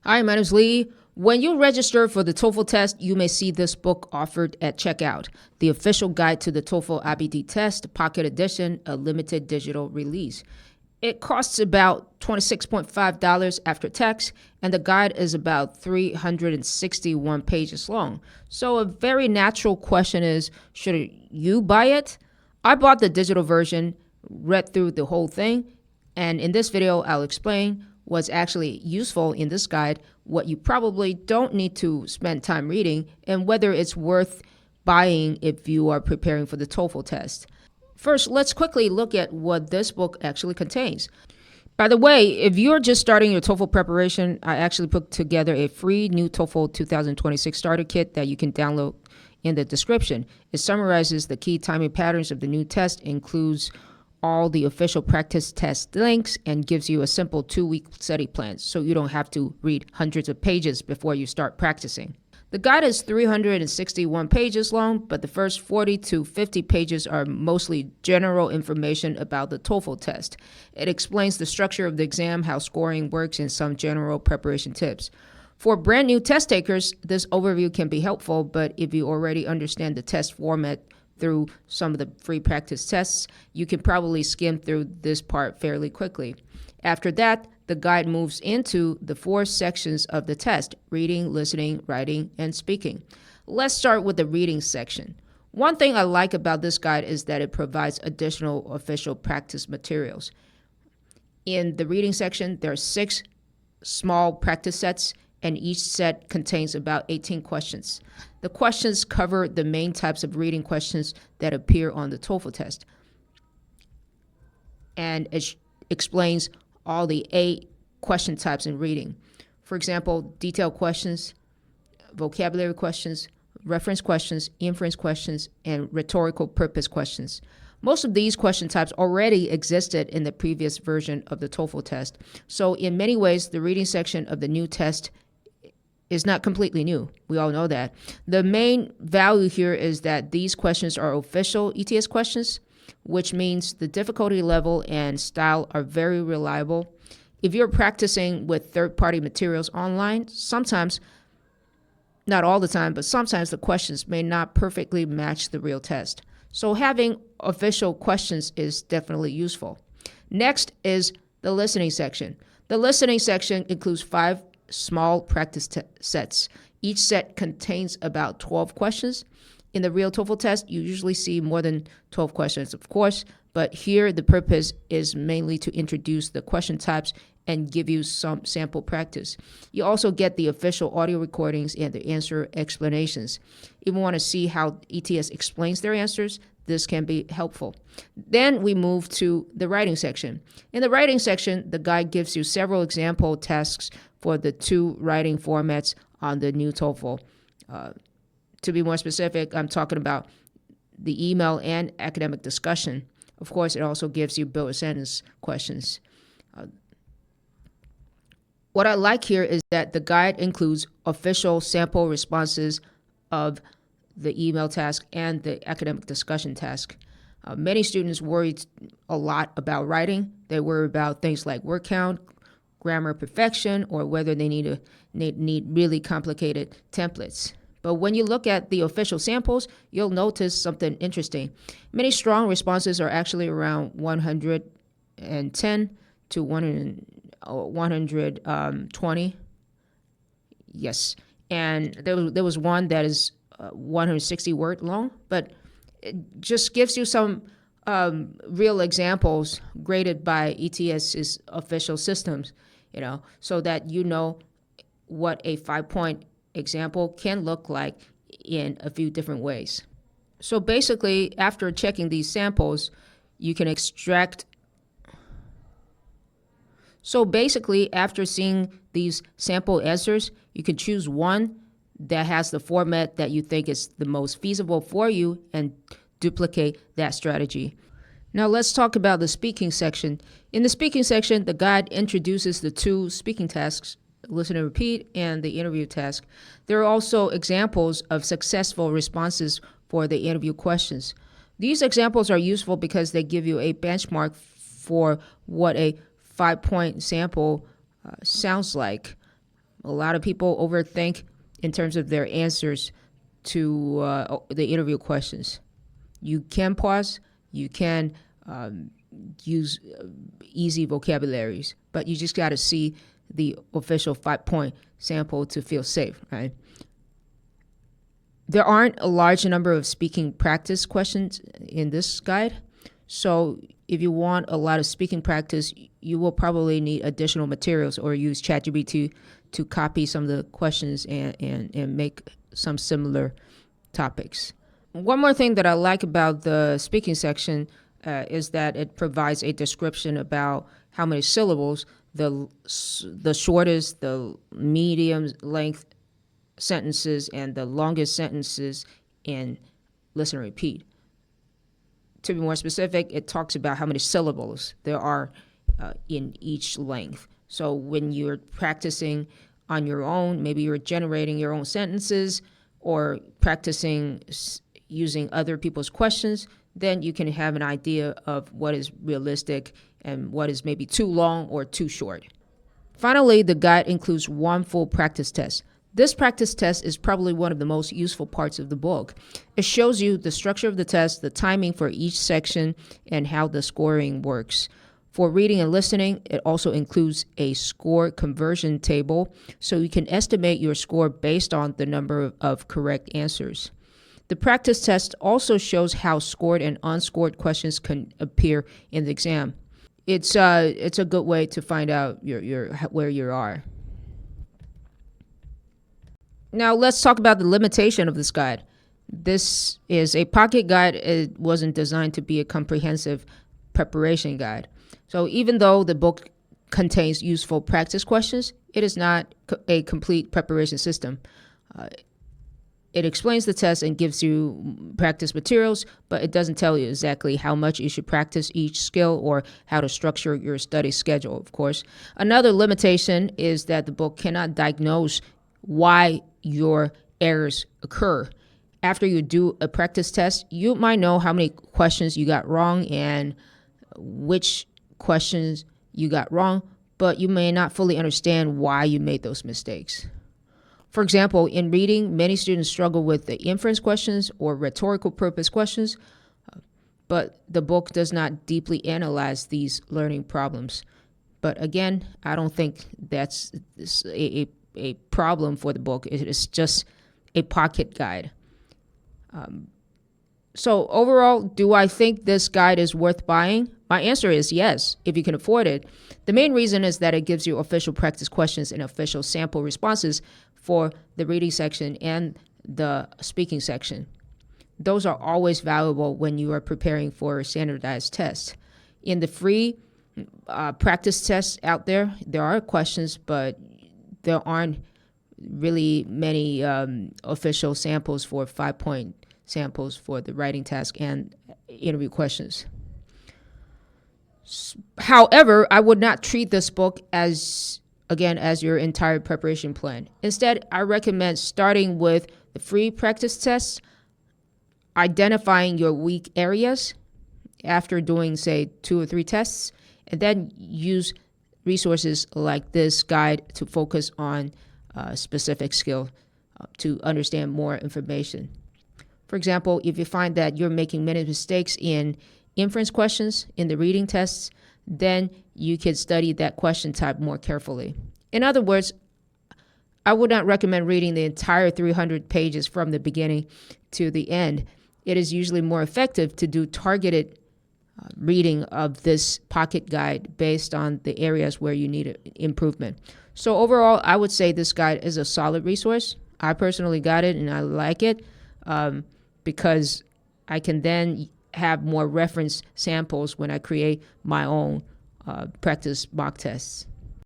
Hi, my name is Lee. When you register for the TOEFL test, you may see this book offered at checkout, The Official Guide to the TOEFL IBT Test, Pocket Edition, a limited digital release. It costs about $26.5 after tax, and the guide is about 361 pages long. So a very natural question is, should you buy it? I bought the digital version, read through the whole thing, and in this video, I'll explain what's actually useful in this guide, what you probably don't need to spend time reading, and whether it's worth buying if you are preparing for the TOEFL test. First, let's quickly look at what this book actually contains. By the way, if you're just starting your TOEFL preparation, I actually put together a free new TOEFL 2026 starter kit that you can download in the description. It summarizes the key timing patterns of the new test, includes all the official practice test links, and gives you a simple 2-week study plan so you don't have to read hundreds of pages before you start practicing. The guide is 361 pages long, but the first 40 to 50 pages are mostly general information about the TOEFL test. It explains the structure of the exam, how scoring works, and some general preparation tips. For brand new test takers, this overview can be helpful, but if you already understand the test format through some of the free practice tests, you can probably skim through this part fairly quickly. After that, the guide moves into the 4 sections of the test: reading, listening, writing, and speaking. Let's start with the reading section. One thing I like about this guide is that it provides additional official practice materials. In the reading section, there are 6 small practice sets, and each set contains about 18 questions. The questions cover the main types of reading questions that appear on the TOEFL test, and it explains all the 8 question types in reading. For example, detailed questions, vocabulary questions, reference questions, inference questions, and rhetorical purpose questions. Most of these question types already existed in the previous version of the TOEFL test, so in many ways, the reading section of the new test is not completely new. We all know that. The main value here is that these questions are official ETS questions, which means the difficulty level and style are very reliable. If you're practicing with third-party materials online, sometimes, not all the time, but sometimes the questions may not perfectly match the real test. So having official questions is definitely useful. Next is the listening section. The listening section includes 5 small practice sets. Each set contains about 12 questions. In the real TOEFL test, you usually see more than 12 questions, of course, but here the purpose is mainly to introduce the question types and give you some sample practice. You also get the official audio recordings and the answer explanations. If you want to see how ETS explains their answers, this can be helpful. Then we move to the writing section. In the writing section, the guide gives you several example tasks for the 2 writing formats on the new TOEFL. To be more specific, I'm talking about the email and academic discussion. Of course, it also gives you build a sentence questions. What I like here is that the guide includes official sample responses of the email task and the academic discussion task. Many students worry a lot about writing. They worry about things like word count, grammar perfection, or whether they need really complicated templates. But when you look at the official samples, you'll notice something interesting. Many strong responses are actually around 110 to 120. Yes. And there was one that is 160 word long, but it just gives you some real examples graded by ETS's official systems, so that you know what a 5-point example can look like in a few different ways. So basically, after checking these samples, you can extract. So basically, after seeing these sample answers, you can choose one that has the format that you think is the most feasible for you and duplicate that strategy. Now let's talk about the speaking section. In the speaking section, the guide introduces the 2 speaking tasks, listen and repeat, and the interview task. There are also examples of successful responses for the interview questions. These examples are useful because they give you a benchmark for what a 5-point sample sounds like. A lot of people overthink in terms of their answers to the interview questions. You can pause, you can use easy vocabularies, but you just got to see the official 5-point sample to feel safe, right? There aren't a large number of speaking practice questions in this guide. So if you want a lot of speaking practice, you will probably need additional materials or use ChatGPT to copy some of the questions and make some similar topics. One more thing that I like about the speaking section is that it provides a description about how many syllables, the shortest, the medium length sentences, and the longest sentences in listen and repeat. To be more specific, it talks about how many syllables there are in each length. So when you're practicing on your own, maybe you're generating your own sentences or practicing using other people's questions, then you can have an idea of what is realistic and what is maybe too long or too short. Finally, the guide includes one full practice test. This practice test is probably one of the most useful parts of the book. It shows you the structure of the test, the timing for each section, and how the scoring works. For reading and listening, it also includes a score conversion table, so you can estimate your score based on the number of correct answers. The practice test also shows how scored and unscored questions can appear in the exam. It's a good way to find out where you are. Now let's talk about the limitation of this guide. This is a pocket guide. It wasn't designed to be a comprehensive preparation guide. So even though the book contains useful practice questions, it is not a complete preparation system. It explains the test and gives you practice materials, but it doesn't tell you exactly how much you should practice each skill or how to structure your study schedule, of course. Another limitation is that the book cannot diagnose why your errors occur. After you do a practice test, you might know how many questions you got wrong and which questions you got wrong, but you may not fully understand why you made those mistakes. For example, in reading, many students struggle with the inference questions or rhetorical purpose questions, but the book does not deeply analyze these learning problems. But again, I don't think that's a problem for the book. It is just a pocket guide. So overall, do I think this guide is worth buying? My answer is yes, if you can afford it. The main reason is that it gives you official practice questions and official sample responses for the reading section and the speaking section. Those are always valuable when you are preparing for a standardized test. In the free practice tests out there, there are questions, but there aren't really many official samples for 5-point samples for the writing task and interview questions. However, I would not treat this book as your entire preparation plan. Instead, I recommend starting with the free practice tests, identifying your weak areas after doing, say, 2 or 3 tests, and then use resources like this guide to focus on a specific skill to understand more information. For example, if you find that you're making many mistakes in inference questions in the reading tests, then you can study that question type more carefully. In other words, I would not recommend reading the entire 300 pages from the beginning to the end. It is usually more effective to do targeted reading of this pocket guide based on the areas where you need improvement. So overall, I would say this guide is a solid resource. I personally got it and I like it because I can then have more reference samples when I create my own practice mock tests.